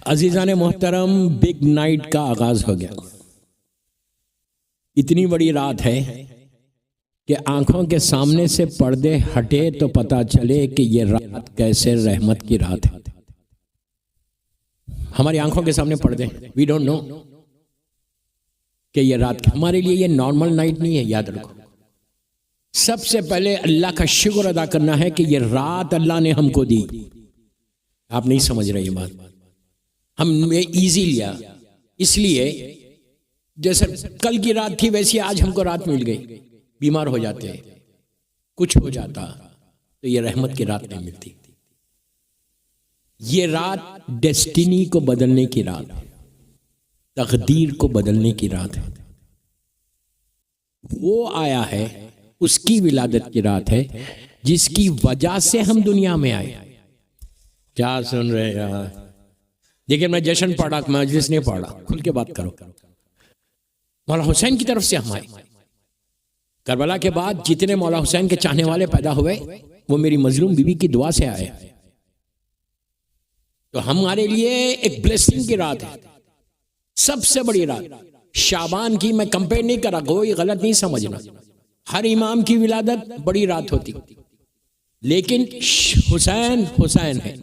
अजीज़ान मोहतरम, big night का आगाज हो गया। इतनी बड़ी रात है कि आंखों के सामने से पर्दे हटे तो पता चले कि ये रात कैसे रहमत की रात है। हमारी आंखों के सामने पर्दे, वी डोंट नो कि ये रात हमारे लिए ये नॉर्मल नाइट नहीं है। याद रखो, सबसे पहले अल्लाह का शुक्र अदा करना है कि ये रात अल्लाह ने हमको दी। आप नहीं समझ रहे ये बात, हमने इजी लिया। इसलिए जैसे कल की रात थी वैसी आज हमको रात मिल गई। बीमार हो जाते, कुछ हो जाता तो ये रहमत की रात नहीं मिलती। ये रात डेस्टिनी को बदलने की रात है, तकदीर को बदलने की रात है। वो आया है, उसकी विलादत की रात है जिसकी वजह से हम दुनिया में आए। क्या सुन रहे यार? देखिए, मैं जश्न पढ़ा, मजलिस नहीं पढ़ा, खुल के बात करो। मौला हुसैन की तरफ से हम आए। करबला के बाद जितने मौला हुसैन के चाहने वाले पैदा हुए वो मेरी मजलूम बीबी की दुआ से आए। तो हमारे लिए एक ब्लेसिंग की रात है, सबसे बड़ी रात। शाबान की मैं कंपेयर नहीं करा, कोई गलत नहीं समझना। हर इमाम की विलादत बड़ी रात होती, लेकिन हुसैन हुसैन है,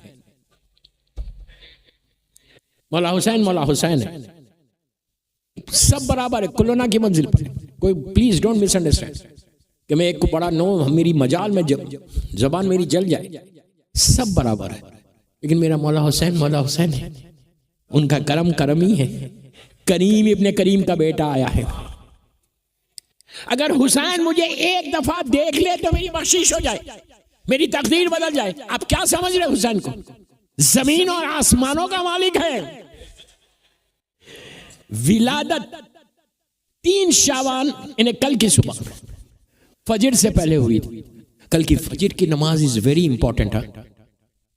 मौला हुसैन है। सब बराबर है, कुलोना की मंजिल पर। कोई प्लीज डोंट मिसअंडरस्टैंड कि मैं एक को बड़ा नो, मेरी मजाल में जबान मेरी जल जाए। सब बराबर है, लेकिन मेरा मौला हुसैन है। उनका करम ही है। करीम इब्ने करीम का बेटा आया है। अगर हुसैन मुझे एक दफा देख ले तो मेरी बख्शिश हो जाए, मेरी तकदीर बदल जाए। आप क्या समझ रहे हुसैन को? जमीन और आसमानों का मालिक है। विलादत 3 शाबान, इन्हें कल की सुबह फजर से पहले हुई थी। कल की फजर की नमाज इज वेरी इंपॉर्टेंट है।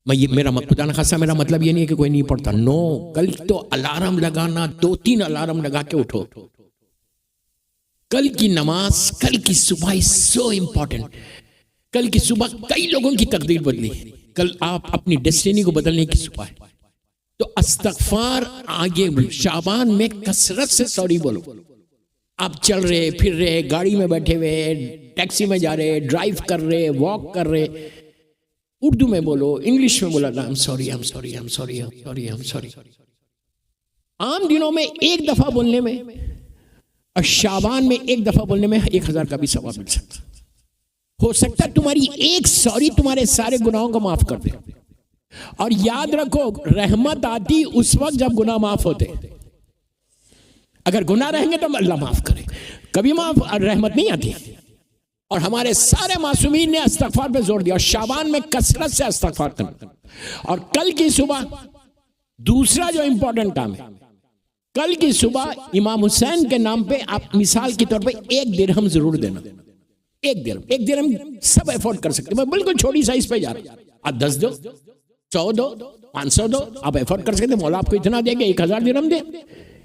मेरा खुदा न खासा मेरा मतलब ये नहीं है कि कोई नहीं पढ़ता, नो। कल तो अलार्म लगाना, 2-3 अलार्म लगा के उठो। कल की नमाज, कल की सुबह इज सो इंपॉर्टेंट। कल की सुबह कई लोगों की तकदीर बदली। कल आप अपनी डेस्टिनी को बदलने की सुबह है। तो अस्तगफार आगे शाबान में कसरत से सॉरी बोलो। आप चल रहे, फिर रहे, गाड़ी में बैठे हुए, टैक्सी में जा रहे, ड्राइव कर रहे, वॉक कर रहे, उर्दू में बोलो, इंग्लिश में बोला, आई एम सॉरी। आम दिनों में एक दफा बोलने में और शाबान में एक दफा बोलने में 1000 का भी सवाब मिल सकता। हो सकता है तुम्हारी एक सॉरी तुम्हारे सारे गुनाहों को माफ कर दे। और याद रखो, रहमत आती उस वक्त जब गुनाह माफ होते। अगर गुनाह रहेंगे तो अल्लाह माफ करे, कभी माफ रहमत नहीं आती। और हमारे सारे मासूमीन ने इस्तगफार पे जोर दिया, और शाबान में कसरत से इस्तगफार करना। और कल की सुबह दूसरा जो इंपॉर्टेंट काम है, कल की सुबह इमाम हुसैन के नाम पे आप मिसाल के तौर पे 1 दिरहम जरूर देना। 1 दिरहम सब एफोर्ड कर सकते। मैं बिल्कुल छोटी साइज पे जा रहा हूं। आप 10 दो, 100 दो, 500 दो, आप एफोर्ड कर सकते। मौला आपको इतना देंगे, 1000 दिरहम दे।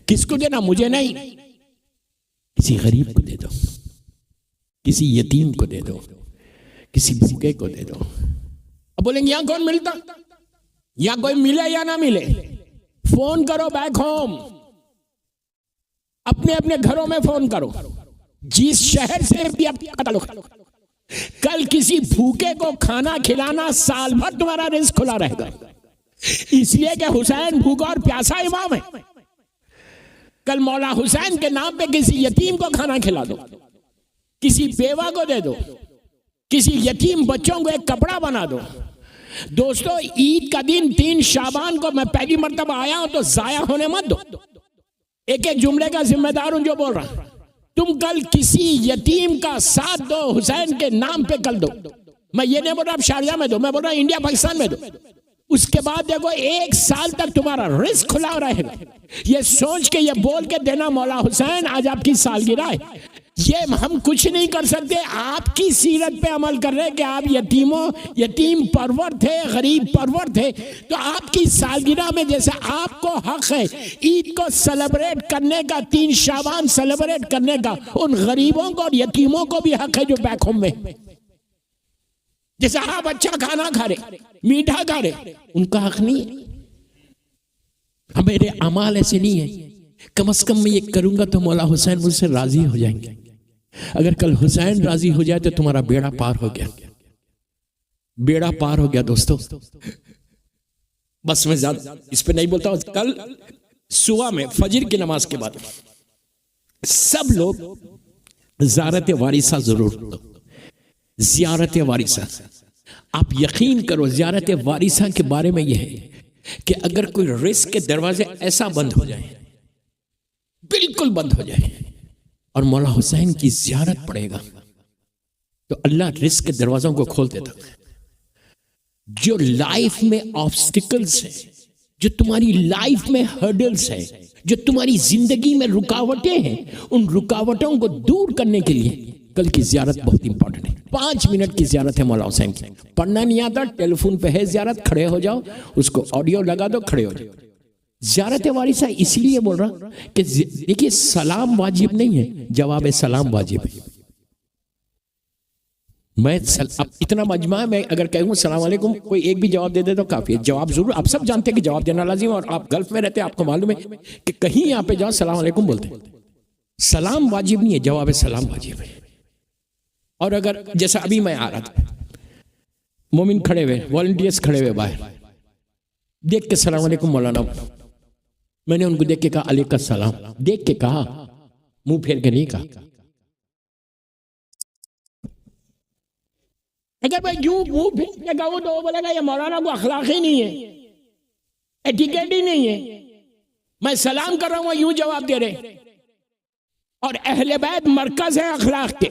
किसको देना? मुझे नहीं, किसी गरीब को दे दो, किसी यतीम को दे दो, किसी भूखे को दे दो। अब बोलेंगे यहां कौन मिलता? यहां कोई मिले या ना मिले, फोन करो बैक होम, अपने अपने घरों में फोन करो, जिस शहर से भी आप पता लो। कल किसी भूखे को खाना खिलाना, साल भर तुम्हारा रिस्क खुला रहेगा। इसलिए कि हुसैन भूखा और प्यासा इमाम है। कल मौला हुसैन के नाम पे किसी यतीम को खाना खिला दो, किसी बेवा को दे दो, किसी यतीम बच्चों को एक कपड़ा बना दो। दोस्तों, ईद का दिन 3 शाबान को मैं पहली मर्तबा आया हूं, तो जाया होने मत दो। एक जुमले का जिम्मेदार हूं जो बोल रहा। तुम कल किसी यतीम का साथ दो, हुसैन के नाम पे कल दो। मैं ये नहीं बोल रहा आप शारजा में दो, मैं बोल रहा इंडिया पाकिस्तान में दो। उसके बाद देखो 1 साल तक तुम्हारा रिस्क खुला रहेगा। ये सोच के, ये बोल के देना, मौला हुसैन आज आपकी सालगिरह है। ये हम कुछ नहीं कर सकते, आपकी सीरत पे अमल कर रहे हैं कि आप यतीम परवर थे, गरीब परवर थे। तो आपकी सालगिरह में जैसे आपको हक है ईद को सेलिब्रेट करने का, 3 शाबान सेलिब्रेट करने का, उन गरीबों को और यतीमों को भी हक है जो बैक होम में। जैसे आप अच्छा खाना खा रहे, मीठा खा रहे, उनका हक नहीं है। अब मेरे अमाल ऐसे नहीं है, कम से कम मैं ये करूंगा तो मौला हुसैन मुझसे राजी हो जाएंगे। अगर कल हुसैन राजी हो जाए तो तुम्हारा बेड़ा पार हो गया, बेड़ा पार हो गया दोस्तों। बस मैं ज्यादा इस पे नहीं बोलता हूं। कल सुबह में फजर की नमाज के बाद सब लोग ज़ियारत वारिसा जरूर करो। ज़ियारत वारिसा, आप यकीन करो ज़ियारत वारिसा के बारे में यह है कि अगर कोई रिस्क के दरवाजे ऐसा बंद हो जाए, बिल्कुल बंद हो जाए, और मौला हुसैन की ज़ियारत पड़ेगा तो अल्लाह रिस्क के दरवाजों को खोल देता। जो लाइफ में ऑब्स्टिकल्स है, जो तुम्हारी लाइफ में हर्डल्स है, जो तुम्हारी जिंदगी में रुकावटें हैं, उन रुकावटों को दूर करने के लिए कल की ज़ियारत बहुत इंपॉर्टेंट है। 5 मिनट की ज़ियारत है मौला हुसैन की। पढ़ना नहीं आता, टेलीफोन पे है ज़ियारत, खड़े हो जाओ, उसको ऑडियो लगा दो, खड़े हो जाओ। ज़ियारत वारिसा इसलिए बोल रहा कि देखिए सलाम वाजिब नहीं है, जवाब सलाम वाजिब है। अब इतना मजमा है, मैं अगर कहूँ सलाम अलैकुम, कोई एक भी जवाब दे दे तो काफी है। जवाब जरूर, आप सब जानते हैं कि जवाब देना लाजिम, और आप गल्फ में रहते हैं, आपको मालूम है कि कहीं यहाँ पे जाओ सलाम अलैकुम बोलते हैं। सलाम वाजिब नहीं है, जवाब सलाम वाजिब है। और अगर जैसा अभी मैं आ रहा था, मोमिन खड़े हुए, वॉलंटियर्स खड़े हुए बाहर, देख के सलाम अलैकुम मौलाना, मैंने उनको देख के कहा अलैकुम सलाम, देख के कहा, मुंह फेर के नहीं कहा। अगर मैं यूं मुंह फेर के कहूं तो वो बोलेगा ये मौलाना को अखलाक ही नहीं है, एटिकेट ही नहीं है। मैं सलाम कर रहा हूं, यूं जवाब दे रहे। और अहले बैत मरकज है अखलाक के,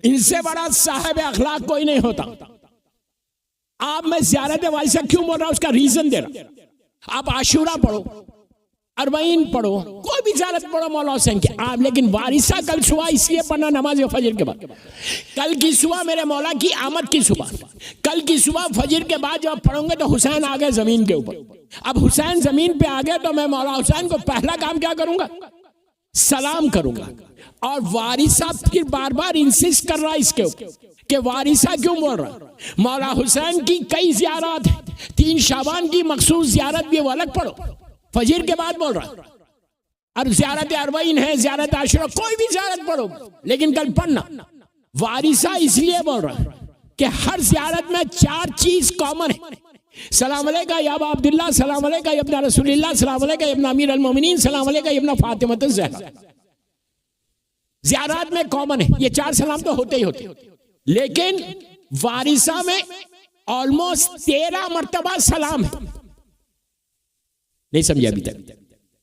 इनसे बड़ा साहिब अखलाक कोई नहीं होता। आप मैं ज़ियारत वारिसा क्यों बोल रहा हूं, उसका रीजन दे रहा। आप आशूरा पढ़ो, अरबईन पढ़ो, कोई भी ज़ियारत पढ़ो मौला हुसैन की आप, लेकिन वारिसा कल सुबह इसलिए पढ़ना नमाज फजर के बाद। कल की सुबह मेरे मौला की आमद की सुबह, कल की सुबह फजर के बाद जब पढ़ोगे तो हुसैन आ गए जमीन के ऊपर। अब हुसैन जमीन पे आ गए तो मैं मौला हुसैन को पहला काम क्या करूंगा, सलाम करूंगा। और वारिसा फिर बार बार इंसिस्ट कर रहा है इसके ऊपर कि वारिसा क्यों बोल रहा। मौला हुसैन की कई ज़ियारत है, 3 शाबान की मखसूस ज़ियारत भी वो अलग पढ़ो, फजर के बाद बोल रहा। और ज़ियारत अरबईन है, ज़ियारत आशुरा, कोई भी ज़ियारत पढ़ो, लेकिन कल पढ़ना वारिसा इसलिए बोल रहा कि हर ज़ियारत में 4 चीज कॉमन है। सलाम अलैका या अबा अब्दुल्लाह, सलाम अलैका या इब्न रसूलिल्लाह, सलाम अलैका या इब्न अमीर अल मोमिनीन, सलाम अलैका या इब्न फातिमा ज़हरा। ज़ियारत में कॉमन है, ये 4 सलाम तो होते ही होते, लेकिन वारिसा में ऑलमोस्ट 13 मर्तबा सलाम है। नहीं समझे अभी तक?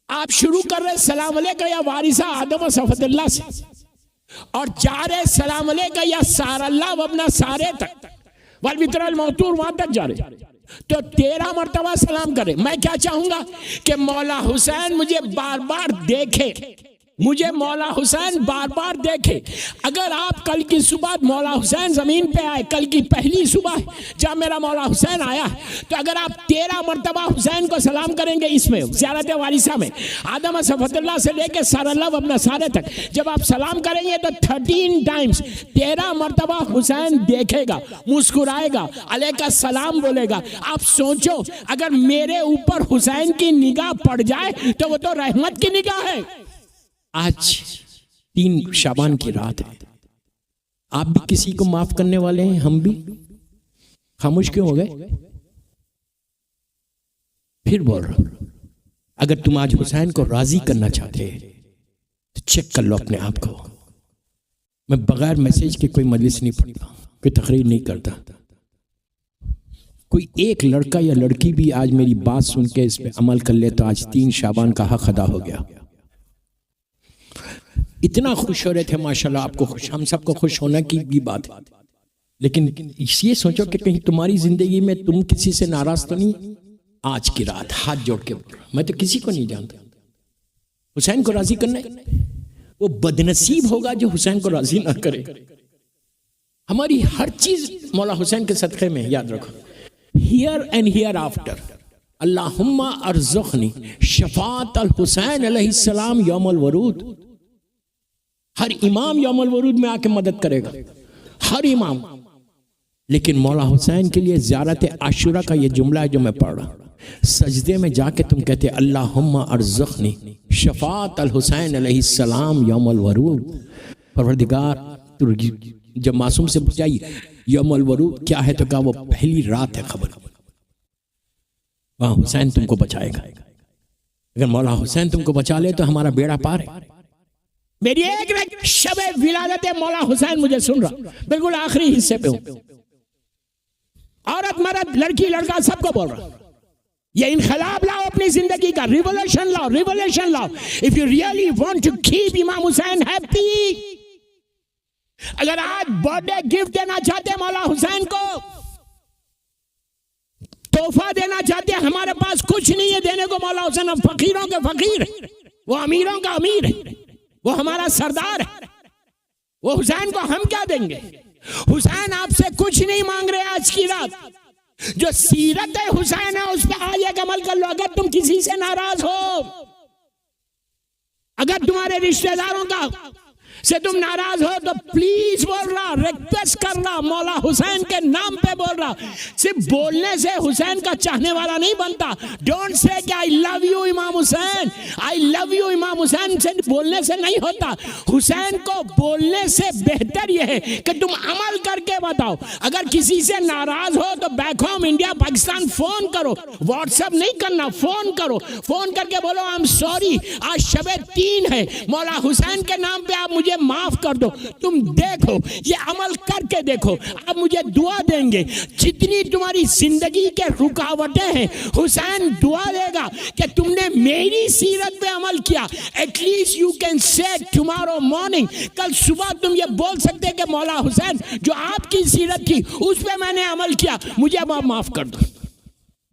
आप शुरू कर रहे सलाम अलैका या वारिसा आदम सफदुल्लाह से, और जा रहे सलाम अलैका या सारल्लाह वबना सारे तक, वल बितरल मौतूर वहां तक जा रहे, तो 13 मर्तबा सलाम करे। मैं क्या चाहूंगा कि मौला हुसैन मुझे बार बार देखे, मुझे मौला हुसैन बार बार देखे। अगर आप कल की सुबह मौला हुसैन जमीन पे आए, कल की पहली सुबह जब मेरा मौला हुसैन आया, तो अगर आप 13 मर्तबा हुसैन को सलाम करेंगे इसमें ज़ियारत वारिसा में, आदम सफदुल्लाह से लेके सारल्लाह वबना सारे तक, जब आप सलाम करेंगे तो 13 टाइम्स 13 मर्तबा हुसैन देखेगा, मुस्कुराएगा, अलैका सलाम बोलेगा। आप सोचो अगर मेरे ऊपर हुसैन की निगाह पड़ जाए तो वो तो रहमत की निगाह है। आज 3 शाबान की रात है, आप भी किसी को माफ करने वाले हैं, हम भी खामोश क्यों हो गए? फिर बोल रहा हूं, अगर तुम आज हुसैन को राजी करना चाहते तो चेक कर लो अपने आप को। मैं बगैर मैसेज के कोई मजलिस नहीं पढ़ता, कोई तकरीर नहीं करता। कोई एक लड़का या लड़की भी आज मेरी बात सुन के इस पे अमल कर ले तो आज 3 शाबान का हक अदा हो गया। इतना खुश हो रहे थे माशाल्लाह, आपको खुश, हम सबको खुश होना की भी बात है, लेकिन ये सोचो कि कहीं तुम्हारी जिंदगी में तुम किसी से नाराज तो नहीं। आज की रात हाथ जोड़ के, मैं तो किसी को नहीं जानता, हुसैन को राजी करना है। वो बदनसीब होगा जो हुसैन को राजी ना करे। हमारी हर चीज मौला हुसैन के सदक़े में, याद रखो, हियर एंड हियर आफ्टर। अल्लाहुम्मा अर्ज़ुक़नी शफ़ाअत अल हुसैन अलैहिस्सलाम यौमुल वरूद। हर इमाम यौमुल वरूद में आके मदद करेगा, हर इमाम। लेकिन मौला हुसैन के लिए ज़ियारत आशुरा का ये जुमला है जो मैं पढ़ रहा हूँ। सजदे में जाके तुम कहते अल्लाहुम्मा अर्ज़ुक़नी शफ़ाअत अल हुसैन अलैहिस्सलाम यौमुल वरूद। परवरदिगार तू जब मासूम से पूछा यौमुल वरूद क्या है तो कहा वो पहली रात है खबर, वहाँ हुसैन तुमको बचाएगा। अगर मौला हुसैन तुमको बचा ले तो हमारा बेड़ा पार है। मेरी एक शबे विलादत मौला हुसैन मुझे सुन रहा, बिल्कुल आखिरी हिस्से पे हूं। औरत मर्द लड़की लड़का सबको बोल रहा, ये इनकलाब लाओ अपनी जिंदगी का, रिवोल्यूशन लाओ, रिवोल्यूशन लाओ। If you really want to keep Imam Hussain happy, अगर आज बर्थडे गिफ्ट देना चाहते मौला हुसैन को, तोहफा देना चाहते, हमारे पास कुछ नहीं है देने को मौला हुसैन, हम फकीरों के फकीर है, वो अमीरों का अमीर है, वो हमारा सरदार है, वो हुसैन को हम क्या देंगे? हुसैन आपसे कुछ नहीं मांग रहे आज की रात, जो सीरत है हुसैन है उस पर आज एक अमल कर लो। अगर तुम किसी से नाराज हो, अगर तुम्हारे रिश्तेदारों का से तुम नाराज हो तो प्लीज बोल रहा, रिक्वेस्ट कर रहा, मौला हुसैन के नाम पे बोल रहा। सिर्फ बोलने से हुसैन का चाहने वाला नहीं बनता। डोंट से कि आई लव यू इमाम हुसैन, आई लव यू इमाम हुसैन से बोलने से नहीं होता। हुसैन को बोलने से बेहतर यह है कि तुम अमल करके बताओ। अगर किसी से नाराज हो तो back home India Pakistan phone करो, व्हाट्सएप नहीं करना, फोन करो, फोन करके बोलो आई एम सॉरी, आज शबे 3 है, मौला हुसैन के नाम पे आप मुझे माफ कर दो। तुम देखो, ये अमल करके देखो, आप मुझे दुआ देंगे। जितनी तुम्हारी जिंदगी के रुकावटें हैं, हुसैन दुआ देगा कि तुमने मेरी सीरत पे अमल किया। At least you can say tomorrow morning, कल सुबह तुम ये बोल सकते हैं कि मौला हुसैन जो आपकी सीरत थी उस पे मैंने अमल किया, मुझे अब आप माफ कर दो।